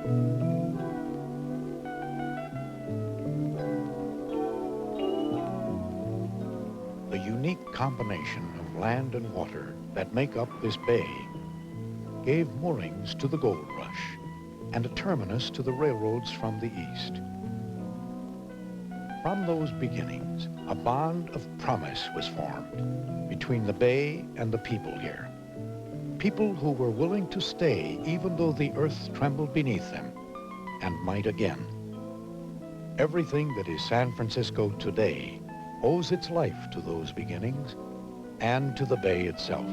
The unique combination of land and water that make up this bay gave moorings to the gold rush and a terminus to the railroads from the east. From those beginnings, a bond of promise was formed between the bay and the people here. People who were willing to stay even though the earth trembled beneath them, and might again. Everything that is San Francisco today owes its life to those beginnings and to the bay itself.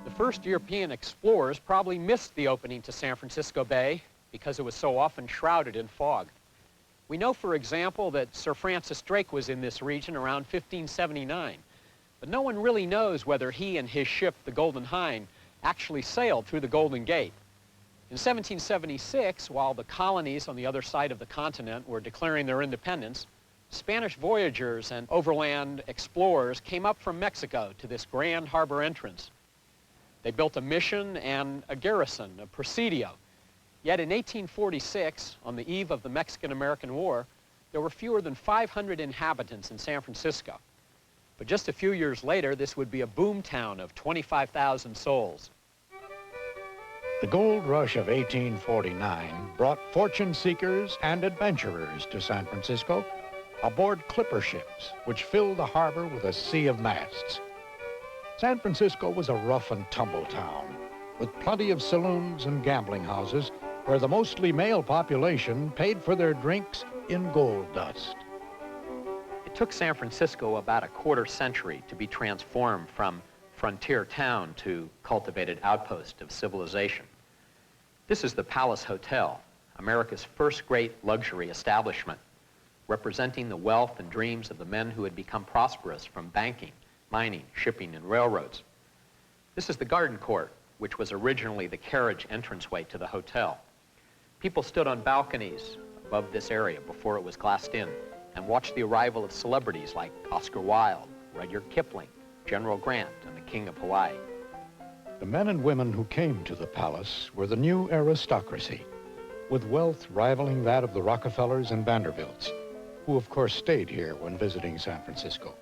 The first European explorers probably missed the opening to San Francisco Bay because it was so often shrouded in fog. We know, for example, that Sir Francis Drake was in this region around 1579, but no one really knows whether he and his ship, the Golden Hind, actually sailed through the Golden Gate. In 1776, while the colonies on the other side of the continent were declaring their independence, Spanish voyagers and overland explorers came up from Mexico to this grand harbor entrance. They built a mission and a garrison, a presidio. Yet in 1846, on the eve of the Mexican-American War, there were fewer than 500 inhabitants in San Francisco. But just a few years later, this would be a boom town of 25,000 souls. The gold rush of 1849 brought fortune seekers and adventurers to San Francisco aboard clipper ships, which filled the harbor with a sea of masts. San Francisco was a rough and tumble town, with plenty of saloons and gambling houses where the mostly male population paid for their drinks in gold dust. It took San Francisco about a quarter century to be transformed from frontier town to cultivated outpost of civilization. This is the Palace Hotel, America's first great luxury establishment, representing the wealth and dreams of the men who had become prosperous from banking, mining, shipping, and railroads. This is the Garden Court, which was originally the carriage entranceway to the hotel. People stood on balconies above this area before it was glassed in and watched the arrival of celebrities like Oscar Wilde, Rudyard Kipling, General Grant, and the King of Hawaii. The men and women who came to the palace were the new aristocracy, with wealth rivaling that of the Rockefellers and Vanderbilts, who of course stayed here when visiting San Francisco.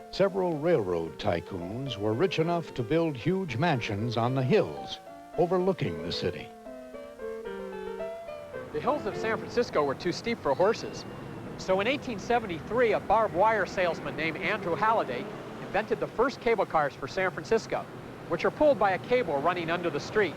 Several railroad tycoons were rich enough to build huge mansions on the hills overlooking the city. The hills of San Francisco were too steep for horses. So in 1873, a barbed wire salesman named Andrew Halliday invented the first cable cars for San Francisco, which are pulled by a cable running under the street.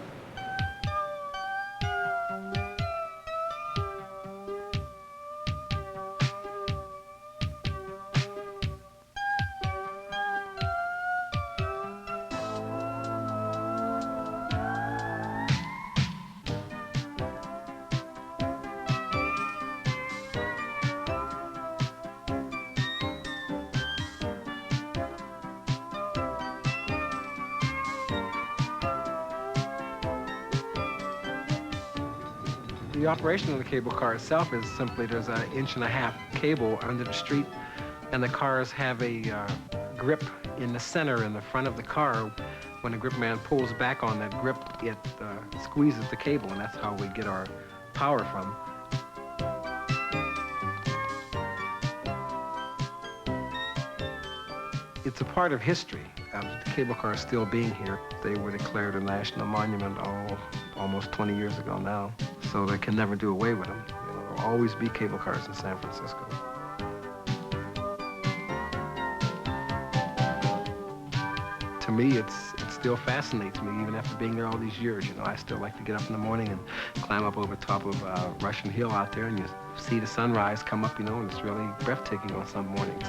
The operation of the cable car itself is simply there's an 1.5 inch cable under the street, and the cars have a grip in the center in the front of the car. When the grip man pulls back on that grip, it squeezes the cable, and that's how we get our power from. It's a part of history of the cable cars still being here. They were declared a national monument almost 20 years ago now, so they can never do away with them. You know, there'll always be cable cars in San Francisco. To me, it still fascinates me, even after being there all these years. You know, I still like to get up in the morning and climb up over top of Russian Hill out there, and you see the sunrise come up, you know, and it's really breathtaking on some mornings.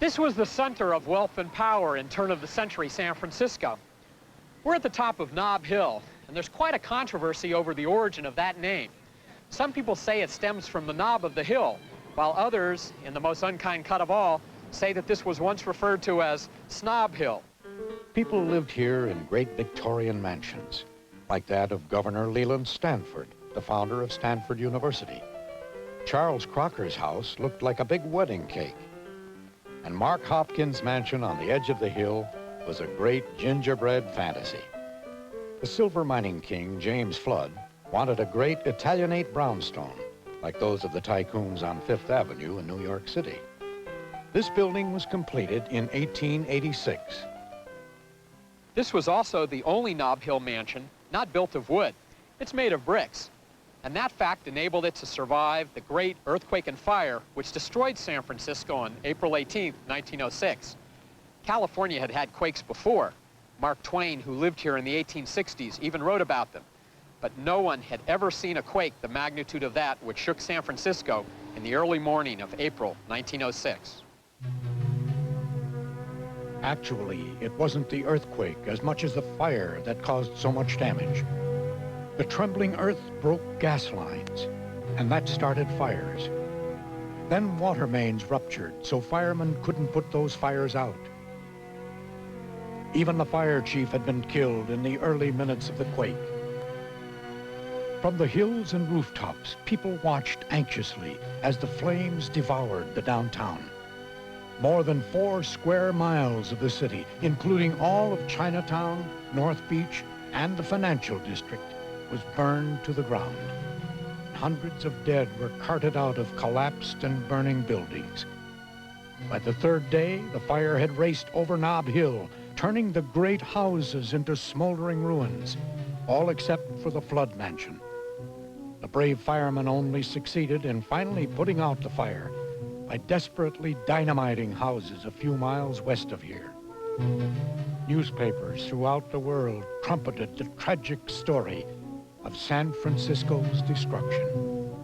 This was the center of wealth and power in turn-of-the-century San Francisco. We're at the top of Nob Hill, and there's quite a controversy over the origin of that name. Some people say it stems from the knob of the hill, while others, in the most unkind cut of all, say that this was once referred to as Snob Hill. People lived here in great Victorian mansions, like that of Governor Leland Stanford, the founder of Stanford University. Charles Crocker's house looked like a big wedding cake. And Mark Hopkins' mansion on the edge of the hill was a great gingerbread fantasy. The silver mining king, James Flood, wanted a great Italianate brownstone, like those of the tycoons on Fifth Avenue in New York City. This building was completed in 1886. This was also the only Nob Hill mansion not built of wood. It's made of bricks. And that fact enabled it to survive the great earthquake and fire which destroyed San Francisco on April 18, 1906. California had had quakes before. Mark Twain, who lived here in the 1860s, even wrote about them. But no one had ever seen a quake the magnitude of that which shook San Francisco in the early morning of April 1906. Actually, it wasn't the earthquake as much as the fire that caused so much damage. The trembling earth broke gas lines, and that started fires. Then water mains ruptured, so firemen couldn't put those fires out. Even the fire chief had been killed in the early minutes of the quake. From the hills and rooftops, people watched anxiously as the flames devoured the downtown. More than 4 square miles of the city, including all of Chinatown, North Beach, and the financial district, was burned to the ground. Hundreds of dead were carted out of collapsed and burning buildings. By the 3rd day, the fire had raced over Nob Hill, turning the great houses into smoldering ruins, all except for the Flood mansion. The brave firemen only succeeded in finally putting out the fire by desperately dynamiting houses a few miles west of here. Newspapers throughout the world trumpeted the tragic story of San Francisco's destruction.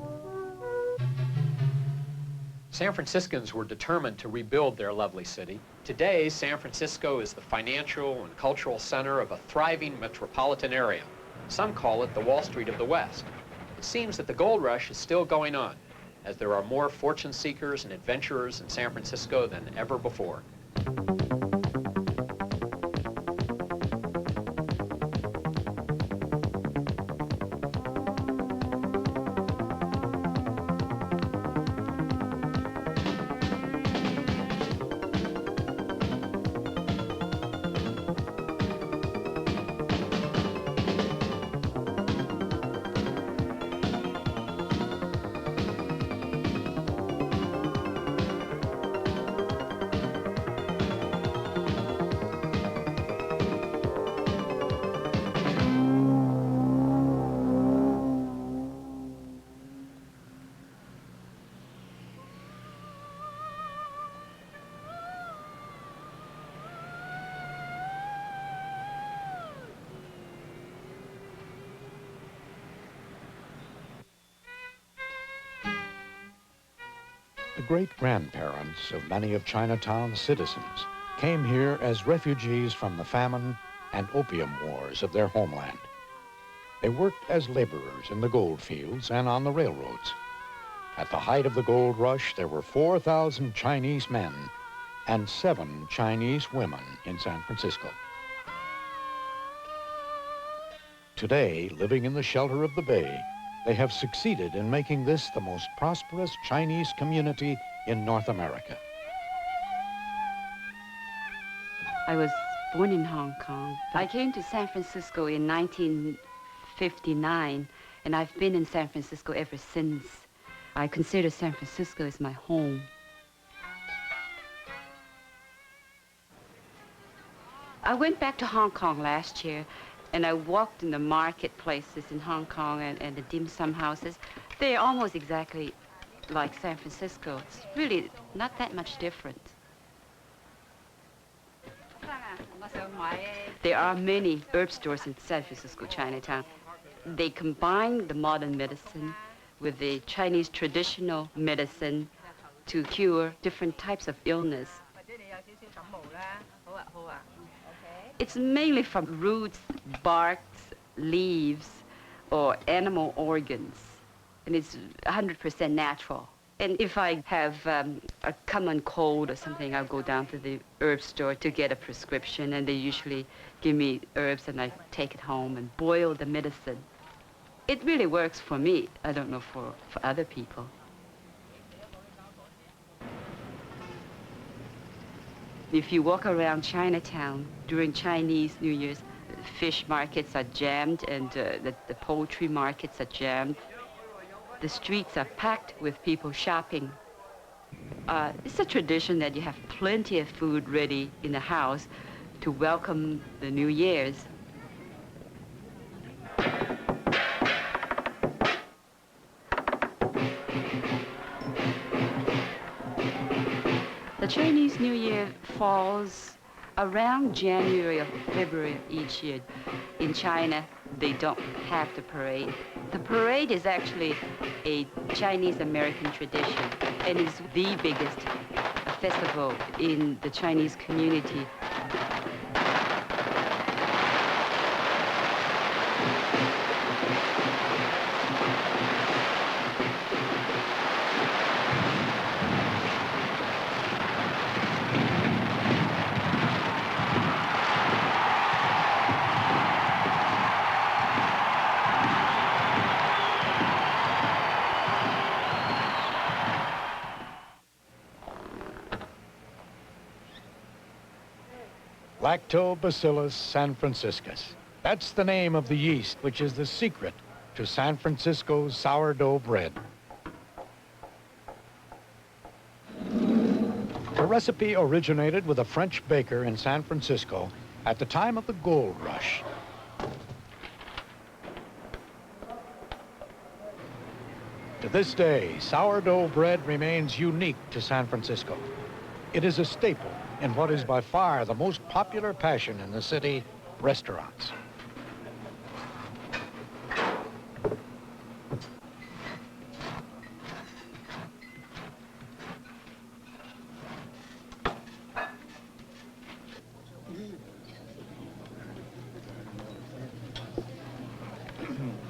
San Franciscans were determined to rebuild their lovely city. Today, San Francisco is the financial and cultural center of a thriving metropolitan area. Some call it the Wall Street of the West. It seems that the gold rush is still going on, as there are more fortune seekers and adventurers in San Francisco than ever before. The great-grandparents of many of Chinatown's citizens came here as refugees from the famine and opium wars of their homeland. They worked as laborers in the gold fields and on the railroads. At the height of the gold rush, there were 4,000 Chinese men and 7 Chinese women in San Francisco. Today, living in the shelter of the bay, they have succeeded in making this the most prosperous Chinese community in North America. I was born in Hong Kong. I came to San Francisco in 1959, and I've been in San Francisco ever since. I consider San Francisco as my home. I went back to Hong Kong last year, and I walked in the marketplaces in Hong Kong and the dim sum houses. They're almost exactly like San Francisco. It's really not that much different. There are many herb stores in San Francisco Chinatown. They combine the modern medicine with the Chinese traditional medicine to cure different types of illness. It's mainly from roots, barks, leaves, or animal organs, and it's 100% natural. And if I have a common cold or something, I'll go down to the herb store to get a prescription, and they usually give me herbs, and I take it home and boil the medicine. It really works for me. I don't know for other people. If you walk around Chinatown during Chinese New Year's, fish markets are jammed, and the poultry markets are jammed. The streets are packed with people shopping. It's a tradition that you have plenty of food ready in the house to welcome the New Year's. The Chinese New Year falls around January or February each year. In China, they don't have the parade. The parade is actually a Chinese-American tradition, and is the biggest festival in the Chinese community. Lactobacillus San-Franciscus. That's the name of the yeast, which is the secret to San Francisco's sourdough bread. The recipe originated with a French baker in San Francisco at the time of the gold rush. To this day, sourdough bread remains unique to San Francisco. It is a staple in what is by far the most popular passion in the city, restaurants.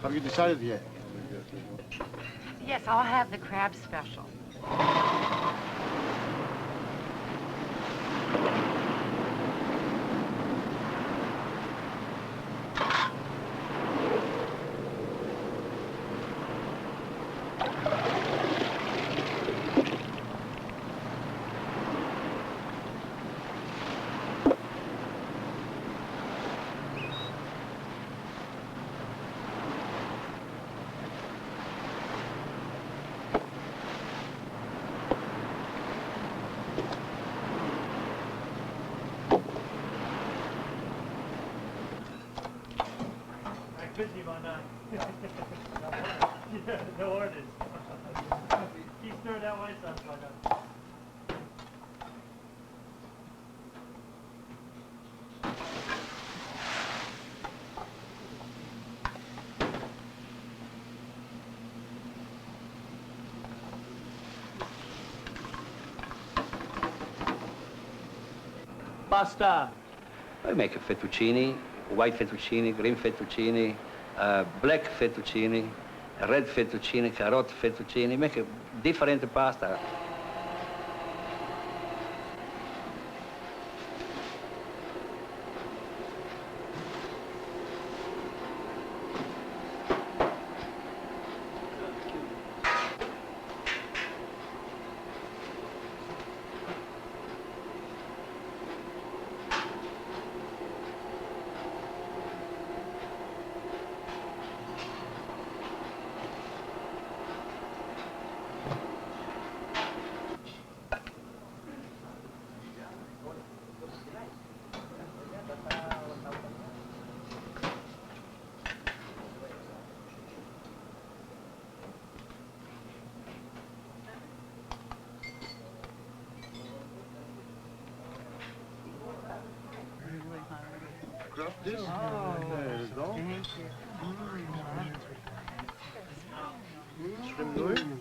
Have you decided yet? Yes, I'll have the crab special. Busy man. Yeah, no orders. Keep stirring that white sauce, man. Pasta. I make a fettuccine, white fettuccine, green fettuccine, black fettuccine, red fettuccine, carrot fettuccine, make a different pasta. Grab this. There you go. Shrimp noodle.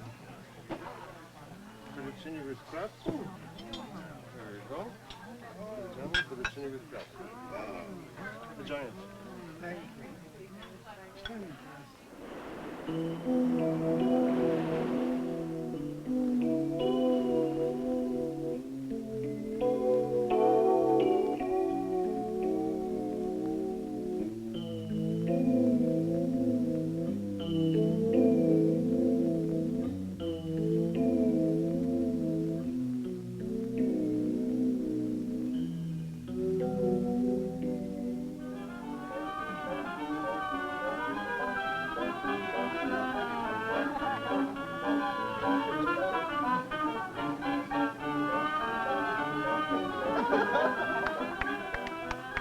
Fettuccine with crab. There you go. Fettuccine with crab. The giant.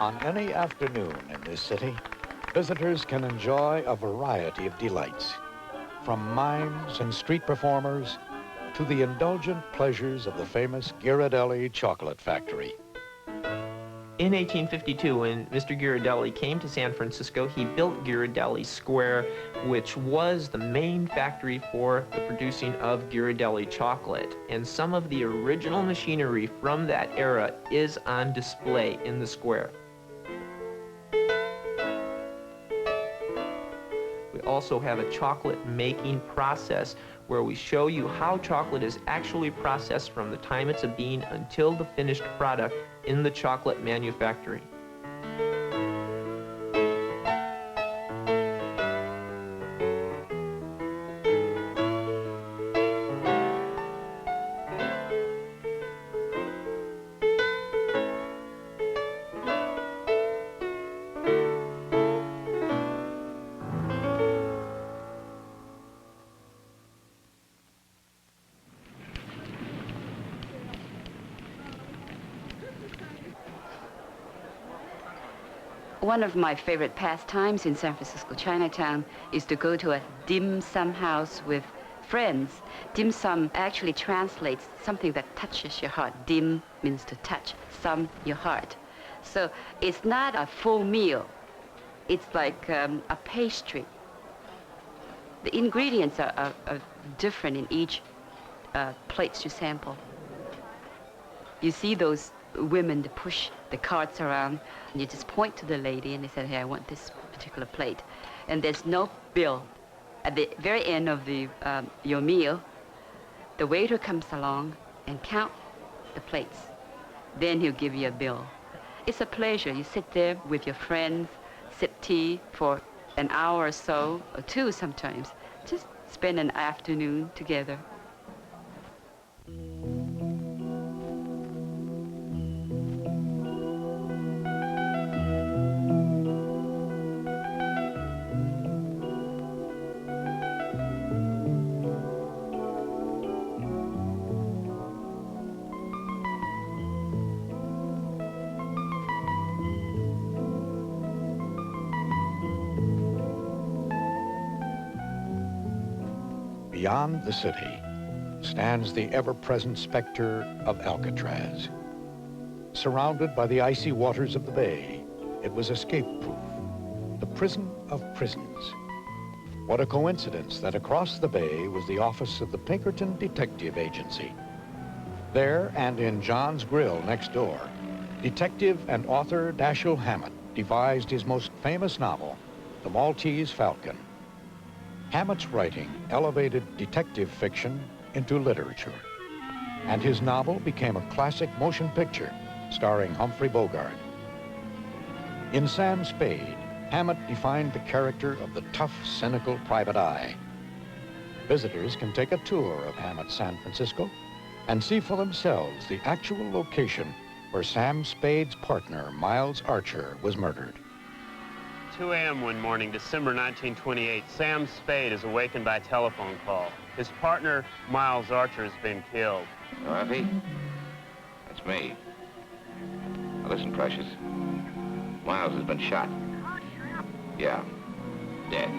On any afternoon in this city, visitors can enjoy a variety of delights, from mimes and street performers to the indulgent pleasures of the famous Ghirardelli chocolate factory. In 1852, when Mr. Ghirardelli came to San Francisco, he built Ghirardelli Square, which was the main factory for the producing of Ghirardelli chocolate. And some of the original machinery from that era is on display in the square. We also have a chocolate making process where we show you how chocolate is actually processed from the time it's a bean until the finished product in the chocolate manufactory. One of my favorite pastimes in San Francisco Chinatown is to go to a dim sum house with friends. Dim sum actually translates something that touches your heart. Dim means to touch, sum, your heart. So it's not a full meal. It's like a pastry. The ingredients are different in each plates you sample. You see those women to push the carts around, and you just point to the lady and they said, hey, I want this particular plate. And there's no bill. At the very end of your meal, the waiter comes along and count the plates. Then he'll give you a bill. It's a pleasure. You sit there with your friends, sip tea for an hour or so, or two sometimes. Just spend an afternoon together. Beyond the city stands the ever-present specter of Alcatraz. Surrounded by the icy waters of the bay, it was escape-proof, the prison of prisons. What a coincidence that across the bay was the office of the Pinkerton Detective Agency. There, and in John's Grill next door, detective and author Dashiell Hammett devised his most famous novel, The Maltese Falcon. Hammett's writing elevated detective fiction into literature, and his novel became a classic motion picture starring Humphrey Bogart. In Sam Spade, Hammett defined the character of the tough, cynical private eye. Visitors can take a tour of Hammett's San Francisco and see for themselves the actual location where Sam Spade's partner, Miles Archer, was murdered. 2 a.m. one morning, December 1928, Sam Spade is awakened by a telephone call. His partner, Miles Archer, has been killed. Dorothy? That's me. Now listen, Precious. Miles has been shot. Yeah, dead.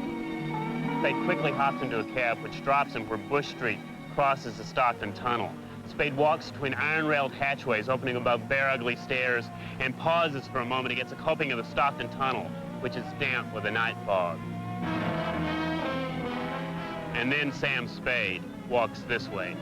Spade quickly hops into a cab, which drops him where Bush Street crosses the Stockton Tunnel. Spade walks between iron-railed hatchways opening above bare, ugly stairs and pauses for a moment against a coping of the Stockton Tunnel, which is damp with a night fog. And then Sam Spade walks this way.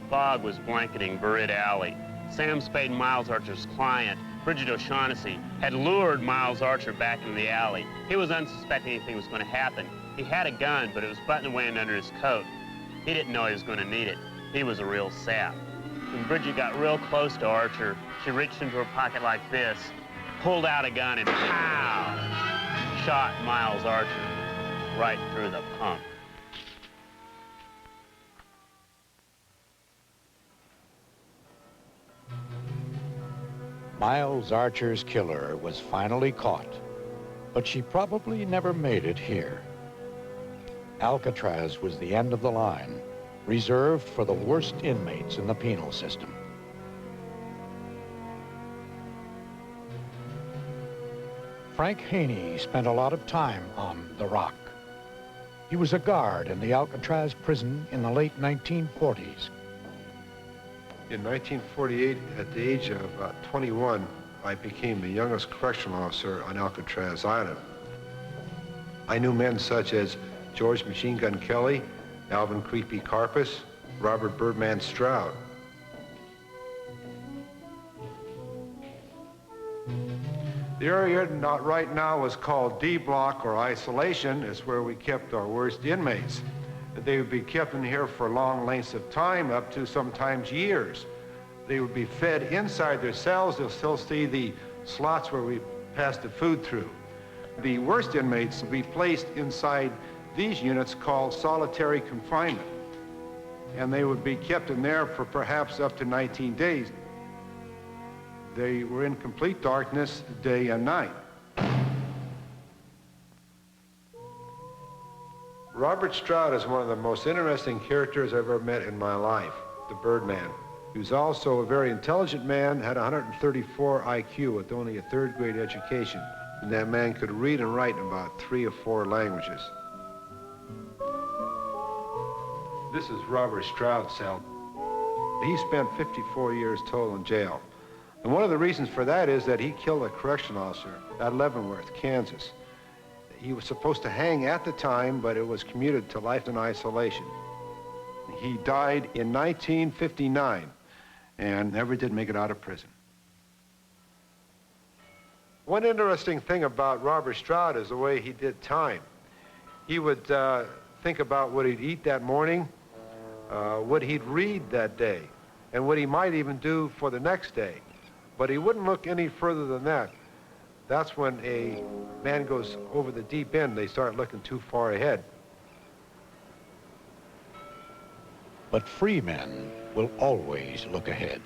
Fog was blanketing Burritt Alley. Sam Spade and Miles Archer's client, Bridget O'Shaughnessy, had lured Miles Archer back into the alley. He was unsuspecting anything was going to happen. He had a gun, but it was buttoned away under his coat. He didn't know he was going to need it. He was a real sap. When Bridget got real close to Archer, she reached into her pocket like this, pulled out a gun, and pow! Shot Miles Archer right through the pump. Miles Archer's killer was finally caught, but she probably never made it here. Alcatraz was the end of the line, reserved for the worst inmates in the penal system. Frank Haney spent a lot of time on the Rock. He was a guard in the Alcatraz prison in the late 1940s. In 1948, at the age of 21, I became the youngest correctional officer on Alcatraz Island. I knew men such as George Machine Gun Kelly, Alvin Creepy Karpus, Robert Birdman Stroud. The area right now is called D Block, or isolation. It's where we kept our worst inmates. They would be kept in here for long lengths of time, up to sometimes years. They would be fed inside their cells. They'll still see the slots where we pass the food through. The worst inmates would be placed inside these units called solitary confinement. And they would be kept in there for perhaps up to 19 days. They were in complete darkness day and night. Robert Stroud is one of the most interesting characters I've ever met in my life, the Birdman. He was also a very intelligent man, had 134 IQ with only a third-grade education. And that man could read and write in about 3 or 4 languages. This is Robert Stroud's cell. He spent 54 years total in jail. And one of the reasons for that is that he killed a correctional officer at Leavenworth, Kansas. He was supposed to hang at the time, but it was commuted to life in isolation. He died in 1959 and never did make it out of prison. One interesting thing about Robert Stroud is the way he did time. He would think about what he'd eat that morning, what he'd read that day, and what he might even do for the next day. But he wouldn't look any further than that. That's when a man goes over the deep end, they start looking too far ahead. But free men will always look ahead.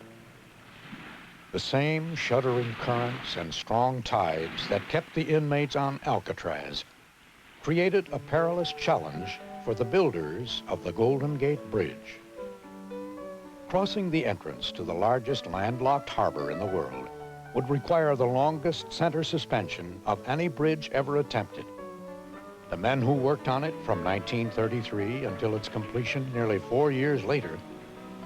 The same shuddering currents and strong tides that kept the inmates on Alcatraz created a perilous challenge for the builders of the Golden Gate Bridge. Crossing the entrance to the largest landlocked harbor in the world would require the longest center suspension of any bridge ever attempted. The men who worked on it from 1933 until its completion nearly 4 years later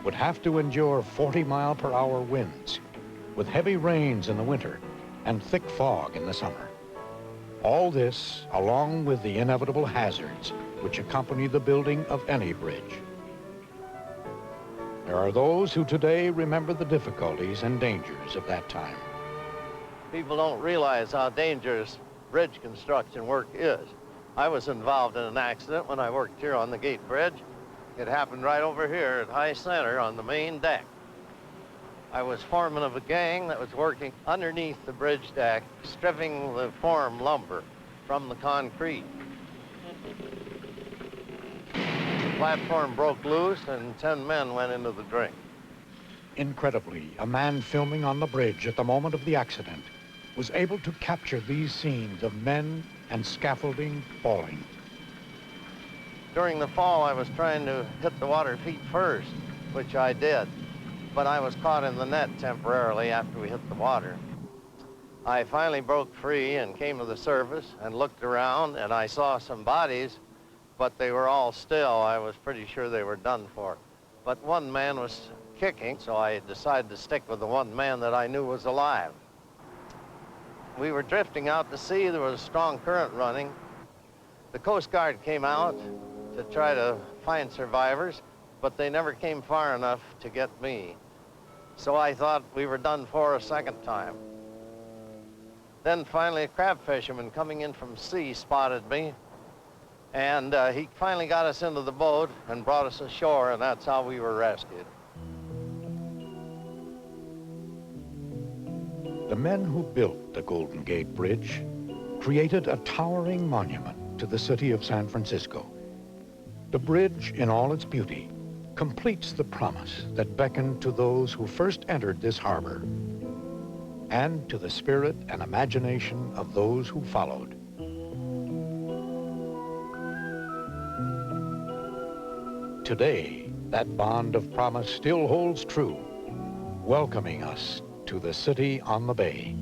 would have to endure 40-mile-per-hour winds, with heavy rains in the winter and thick fog in the summer. All this, along with the inevitable hazards which accompany the building of any bridge. There are those who today remember the difficulties and dangers of that time. People don't realize how dangerous bridge construction work is. I was involved in an accident when I worked here on the Gate Bridge. It happened right over here at High Center on the main deck. I was foreman of a gang that was working underneath the bridge deck, stripping the form lumber from the concrete. The platform broke loose and 10 men went into the drink. Incredibly, a man filming on the bridge at the moment of the accident was able to capture these scenes of men and scaffolding falling. During the fall, I was trying to hit the water feet first, which I did, but I was caught in the net temporarily after we hit the water. I finally broke free and came to the surface and looked around, and I saw some bodies, but they were all still. I was pretty sure they were done for. But one man was kicking, so I decided to stick with the one man that I knew was alive. We were drifting out to sea. There was a strong current running. The Coast Guard came out to try to find survivors, but they never came far enough to get me. So I thought we were done for a second time. Then finally a crab fisherman coming in from sea spotted me, and he finally got us into the boat and brought us ashore, and that's how we were rescued. The men who built the Golden Gate Bridge created a towering monument to the city of San Francisco. The bridge, in all its beauty, completes the promise that beckoned to those who first entered this harbor. and to the spirit and imagination of those who followed. Today, that bond of promise still holds true, welcoming us to the city on the bay.